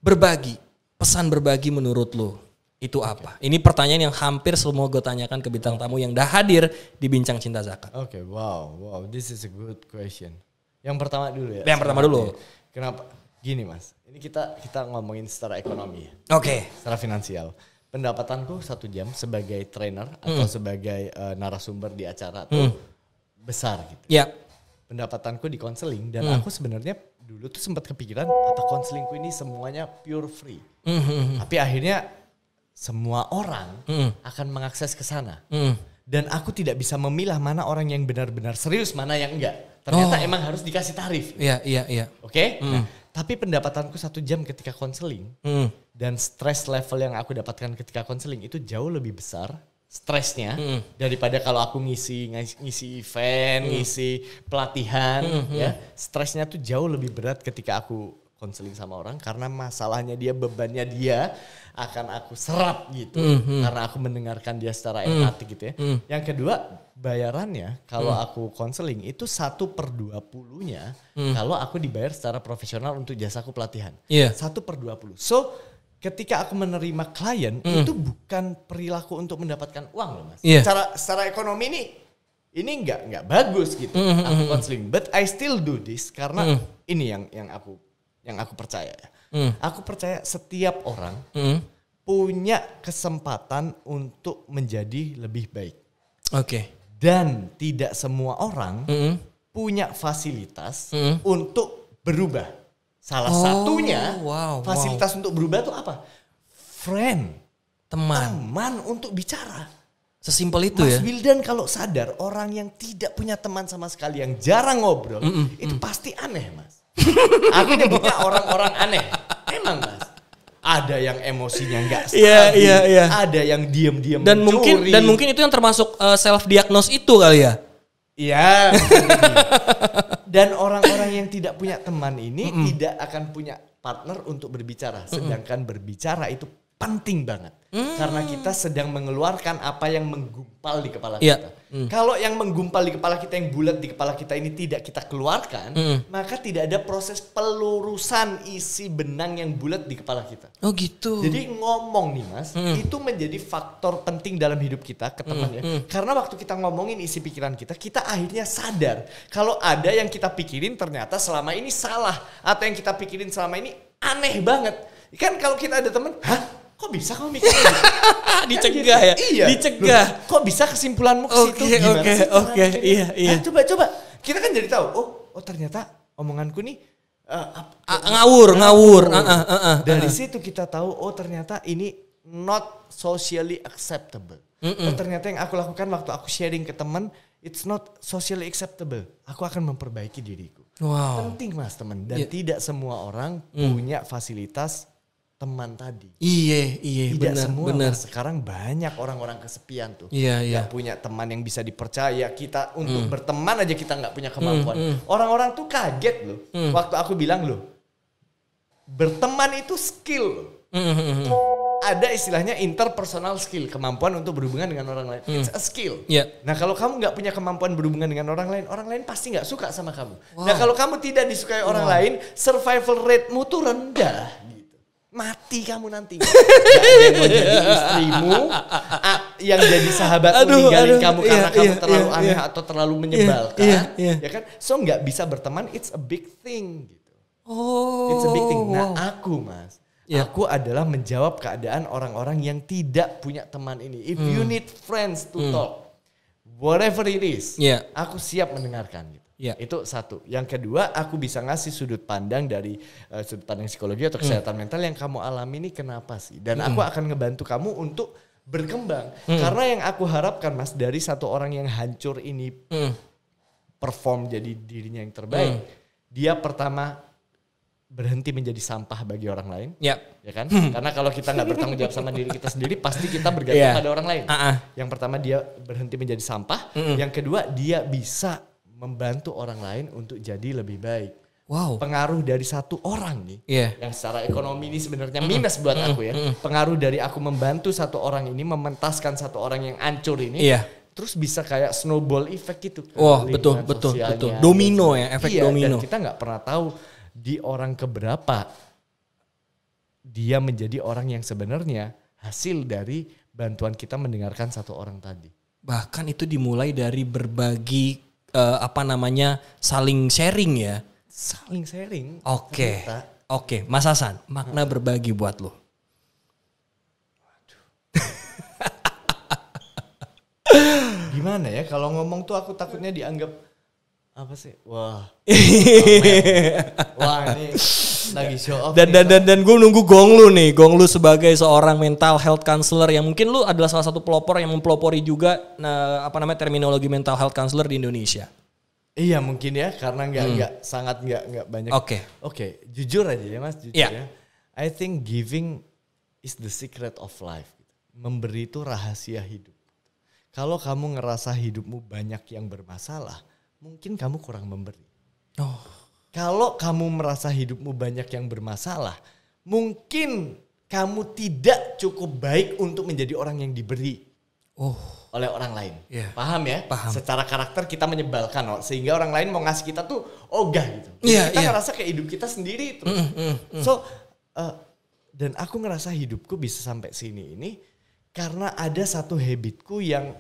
berbagi. Pesan berbagi menurut lo itu apa? Ini pertanyaan yang hampir semua gue tanyakan ke bintang tamu yang dah hadir di Bincang Cinta Zakat. Oke, wow, this is a good question. Yang pertama dulu ya. Yang pertama dulu. Kenapa? Gini Mas, ini kita ngomongin secara ekonomi. Oke. Secara finansial. Pendapatanku 1 jam sebagai trainer atau sebagai narasumber di acara tuh besar gitu. Iya. Pendapatanku di konseling dan aku sebenarnya dulu tuh sempat kepikiran apa konselingku ini semuanya pure free. Tapi akhirnya semua orang akan mengakses ke sana. Dan aku tidak bisa memilah mana orang yang benar-benar serius, mana yang enggak. Ternyata emang harus dikasih tarif. Iya. Oke? Nah, tapi pendapatanku 1 jam ketika konseling dan stres level yang aku dapatkan ketika konseling itu jauh lebih besar stresnya daripada kalau aku ngisi event, ngisi pelatihan ya. Stresnya tuh jauh lebih berat ketika aku konseling sama orang karena masalahnya dia, bebannya dia akan aku serap gitu karena aku mendengarkan dia secara empatik gitu ya. Yang kedua, bayarannya kalau aku konseling itu 1/20-nya kalau aku dibayar secara profesional untuk jasaku pelatihan. 1/20. So ketika aku menerima klien itu bukan perilaku untuk mendapatkan uang loh Mas. Secara ekonomi ini nggak bagus gitu. Aku konseling, but I still do this karena ini yang aku percaya ya. Aku percaya setiap orang punya kesempatan untuk menjadi lebih baik. Oke. Dan tidak semua orang punya fasilitas untuk berubah. Salah satunya fasilitas untuk berubah itu apa? Friend. Teman untuk bicara. Sesimpel itu Mas ya. Wildan kalau sadar orang yang tidak punya teman sama sekali, yang jarang ngobrol, itu pasti aneh Mas. Aku nyebutnya orang-orang aneh. Emang Mas. Ada yang emosinya nggak stabil, ada yang diam-diam mencuri. Dan mungkin itu yang termasuk self diagnose itu kali ya. Iya. Dan orang-orang yang tidak punya teman ini tidak akan punya partner untuk berbicara. Sedangkan berbicara itu penting banget. Karena kita sedang mengeluarkan apa yang menggumpal di kepala kita. Kalau yang menggumpal di kepala kita, yang bulat di kepala kita ini tidak kita keluarkan, maka tidak ada proses pelurusan isi benang yang bulat di kepala kita. Oh gitu. Jadi ngomong nih Mas, itu menjadi faktor penting dalam hidup kita ke temannya. Karena waktu kita ngomongin isi pikiran kita akhirnya sadar kalau ada yang kita pikirin ternyata selama ini salah, atau yang kita pikirin selama ini aneh banget. Kan kalau kita ada teman, Kok bisa kamu mikir gitu? Dicegah ya? Iya. Dicegah. Loh, kok bisa kesimpulanmu ke situ? Gimana sih? Oke. Iya. Coba. Kita kan jadi tahu, oh ternyata omonganku nih ngawur. Dari situ kita tahu, oh ternyata ini not socially acceptable. Oh ternyata yang aku lakukan waktu aku sharing ke teman, it's not socially acceptable. Aku akan memperbaiki diriku. Wow. Penting mas teman. Dan tidak semua orang punya fasilitas teman tadi. Iya, Tidak semua. benar. Sekarang banyak orang-orang kesepian tuh. Iya. Yang punya teman yang bisa dipercaya. Kita untuk berteman aja kita nggak punya kemampuan. Orang-orang tuh kaget loh. Waktu aku bilang loh, berteman itu skill loh. Ada istilahnya interpersonal skill, kemampuan untuk berhubungan dengan orang lain. It's a skill. Yeah. Nah kalau kamu nggak punya kemampuan berhubungan dengan orang lain pasti nggak suka sama kamu. Nah kalau kamu tidak disukai orang lain, survival rate-mu tuh rendah. Gitu. Mati kamu nanti. Gak ada yang mau jadi istrimu, yang jadi sahabatmu ninggalin kamu karena kamu terlalu aneh atau terlalu menyebalkan. Ya kan? So nggak bisa berteman, it's a big thing. Gitu. It's a big thing. Nah aku mas. Aku adalah menjawab keadaan orang-orang yang tidak punya teman ini. If you need friends to talk, whatever it is, aku siap mendengarkan. Gitu. Itu satu. Yang kedua, aku bisa ngasih sudut pandang dari sudut pandang psikologi atau kesehatan mental yang kamu alami ini kenapa sih? Dan aku akan ngebantu kamu untuk berkembang. Karena yang aku harapkan mas, dari satu orang yang hancur ini perform jadi dirinya yang terbaik, dia pertama berhenti menjadi sampah bagi orang lain, ya kan? Karena kalau kita nggak bertanggung jawab sama diri kita sendiri, pasti kita bergantung pada orang lain. Yang pertama dia berhenti menjadi sampah, yang kedua dia bisa membantu orang lain untuk jadi lebih baik. Wow. Pengaruh dari satu orang nih, yang secara ekonomi ini sebenarnya minus buat aku ya. Pengaruh dari aku membantu satu orang ini, mementaskan satu orang yang hancur ini. Terus bisa kayak snowball effect gitu. Wah, betul. Domino ya, efek domino. Dan kita nggak pernah tahu di orang keberapa dia menjadi orang yang sebenarnya hasil dari bantuan kita mendengarkan satu orang tadi. Bahkan itu dimulai dari berbagi saling sharing ya. Saling sharing. Oke. Mas Hasan, makna berbagi buat lo. Gimana ya kalau ngomong tuh aku takutnya dianggap apa sih? Wah ini lagi show off. Dan gue nunggu gong lu sebagai seorang mental health counselor yang mungkin lu adalah salah satu pelopor yang mempelopori juga terminologi mental health counselor di Indonesia. Iya mungkin ya karena nggak banyak. Oke, jujur aja ya mas, ya. I think giving is the secret of life. Memberi itu rahasia hidup. Kalau kamu ngerasa hidupmu banyak yang bermasalah, mungkin kamu kurang memberi. Kalau kamu merasa hidupmu banyak yang bermasalah, mungkin kamu tidak cukup baik untuk menjadi orang yang diberi oleh orang lain. Paham ya? Paham. Secara karakter kita menyebalkan, sehingga orang lain mau ngasih kita tuh ogah gitu. Kita ngerasa kayak hidup kita sendiri terus. Dan aku ngerasa hidupku bisa sampai sini ini karena ada satu habitku yang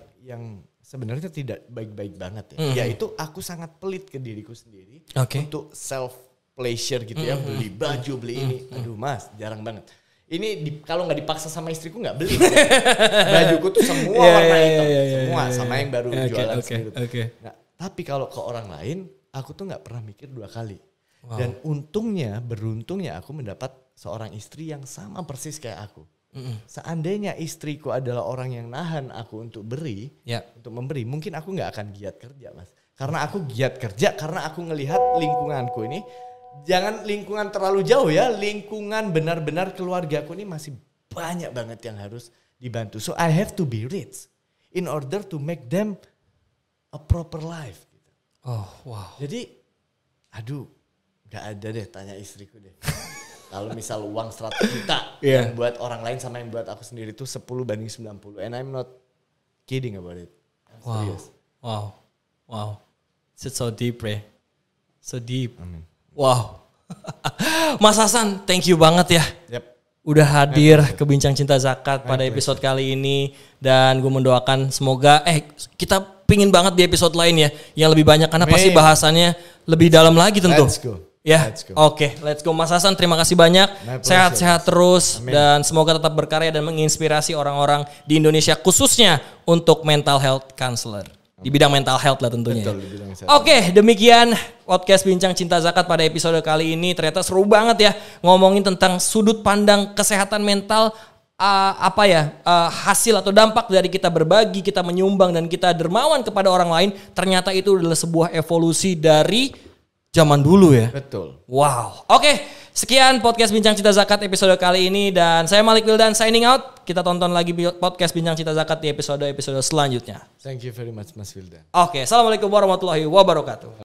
sebenarnya tidak baik-baik banget ya. Yaitu aku sangat pelit ke diriku sendiri untuk self pleasure gitu ya, beli baju, beli ini. Aduh mas, jarang banget. Ini kalau nggak dipaksa sama istriku nggak beli. Bajuku tuh semua warna hitam, semua sama yang baru jualan sendiri. Nah, tapi kalau ke orang lain, aku tuh nggak pernah mikir dua kali. Dan beruntungnya aku mendapat seorang istri yang sama persis kayak aku. Seandainya istriku adalah orang yang nahan aku untuk untuk memberi, mungkin aku nggak akan giat kerja mas. Karena aku giat kerja karena aku ngelihat lingkunganku ini, jangan lingkungan terlalu jauh ya, lingkungan benar-benar keluargaku ini masih banyak banget yang harus dibantu. So I have to be rich in order to make them a proper life. Gitu. Jadi, nggak ada deh tanya istriku deh. Kalau misal uang 100 juta yang buat orang lain sama yang buat aku sendiri itu 10/90. And I'm not kidding about it. Serious. Wow. It's so deep, Ray. So deep. Amin. Wow. Mas Hasan, thank you banget ya. Yep. Udah hadir ke Bincang Cinta Zakat pada episode kali ini. Dan gue mendoakan semoga kita pingin banget di episode lain ya. Yang lebih banyak karena pasti bahasannya lebih dalam lagi tentu. Let's go. Ya, Let's go. Oke, let's go Mas Hasan. Terima kasih banyak. My pleasure. Sehat-sehat terus. Amin. Dan semoga tetap berkarya dan menginspirasi orang-orang di Indonesia khususnya untuk mental health counselor. Di bidang mental health lah tentunya. Betul, di bidang kesehatan. Oke, demikian podcast Bincang Cinta Zakat pada episode kali ini. Ternyata seru banget ya ngomongin tentang sudut pandang kesehatan mental, hasil atau dampak dari kita berbagi, kita menyumbang dan kita dermawan kepada orang lain. Ternyata itu adalah sebuah evolusi dari zaman dulu ya. Betul. Wow. Oke, sekian podcast Bincang Cinta Zakat episode kali ini dan saya Malik Wildan signing out. Kita tonton lagi podcast Bincang Cinta Zakat di episode selanjutnya. Thank you very much Mas Wildan. Oke, assalamualaikum warahmatullahi wabarakatuh.